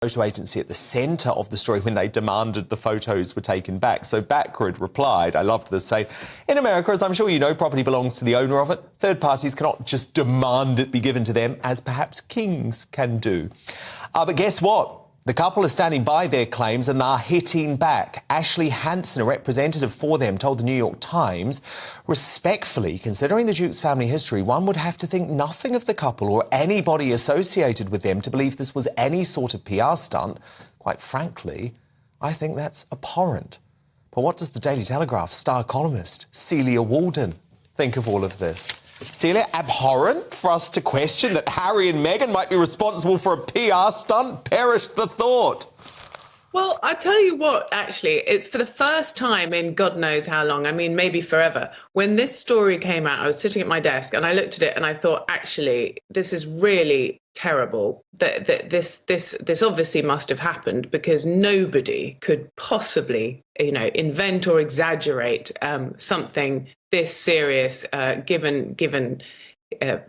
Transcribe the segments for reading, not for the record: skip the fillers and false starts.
photo agency at the centre of the story when they demanded the photos were taken back. So Backward replied, I loved this, saying, in America, as I'm sure you know, property belongs to the owner of it. Third parties cannot just demand it be given to them, as perhaps kings can do. But guess what? The couple are standing by their claims and are hitting back. Ashley Hansen, a representative for them, told the New York Times, respectfully, considering the Duke's family history, one would have to think nothing of the couple or anybody associated with them to believe this was any sort of PR stunt. Quite frankly, I think that's abhorrent. But what does the Daily Telegraph star columnist Celia Walden think of all of this? Celia, abhorrent for us to question that Harry and Meghan might be responsible for a PR stunt? Perish the thought. Well, I tell you what, actually, it's for the first time in God knows how long, I mean, maybe forever. When this story came out, I was sitting at my desk and I looked at it and I thought, actually, this is really terrible. That this obviously must have happened because nobody could possibly, invent or exaggerate something this serious, given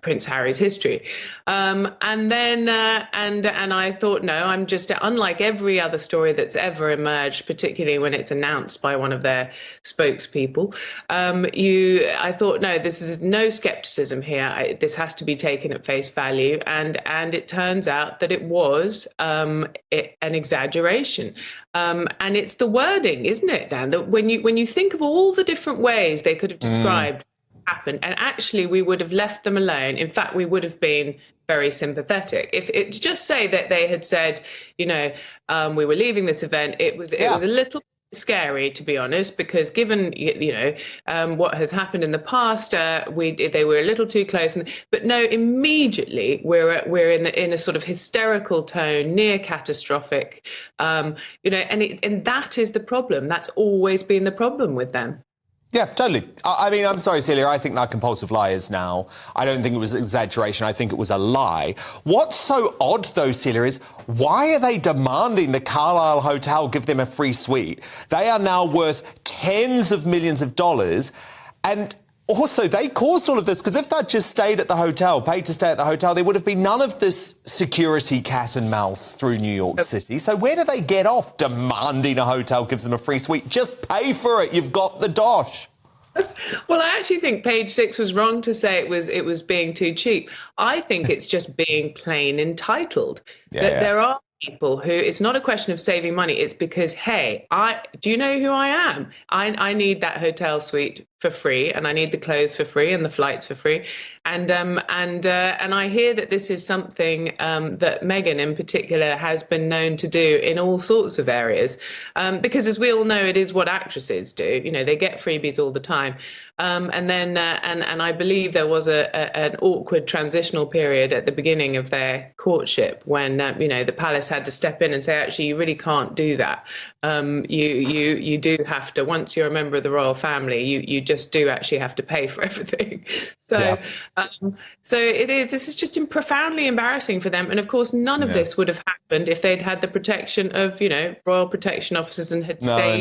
Prince Harry's history, and then I thought, no, I'm just unlike every other story that's ever emerged, particularly when it's announced by one of their spokespeople. I thought, no, this is no skepticism here. This has to be taken at face value, and it turns out that it was an exaggeration. And it's the wording, isn't it, Dan? That when you think of all the different ways they could have described happened, and actually we would have left them alone. In fact, we would have been very sympathetic. If it just say that they had said, we were leaving this event, it was a little scary, to be honest, because given what has happened in the past, they were a little too close. But no, immediately we're in a sort of hysterical tone, near catastrophic, and that is the problem. That's always been the problem with them. Yeah, totally. I mean, I'm sorry, Celia, I think they're compulsive liars now. I don't think it was exaggeration. I think it was a lie. What's so odd, though, Celia, is why are they demanding the Carlisle Hotel give them a free suite? They are now worth tens of millions of dollars. And also, they caused all of this, because if they'd just stayed at the hotel, paid to stay at the hotel, there would have been none of this security cat and mouse through New York City. So where do they get off demanding a hotel gives them a free suite? Just pay for it. You've got the dosh. Well, I actually think Page Six was wrong to say it was being too cheap. I think it's just being plain entitled. There are people who, it's not a question of saving money. It's because, hey, do you know who I am? I need that hotel suite for free, and I need the clothes for free and the flights for free. And I hear that this is something that Meghan in particular has been known to do in all sorts of areas, because as we all know, it is what actresses do. They get freebies all the time. And then I believe there was an awkward transitional period at the beginning of their courtship when the palace had to step in and say, actually, you really can't do that. You do have to, once you're a member of the royal family, you just do actually have to pay for everything. So this is just profoundly embarrassing for them. And of course, none of this would have happened if they'd had the protection of royal protection officers and had stayed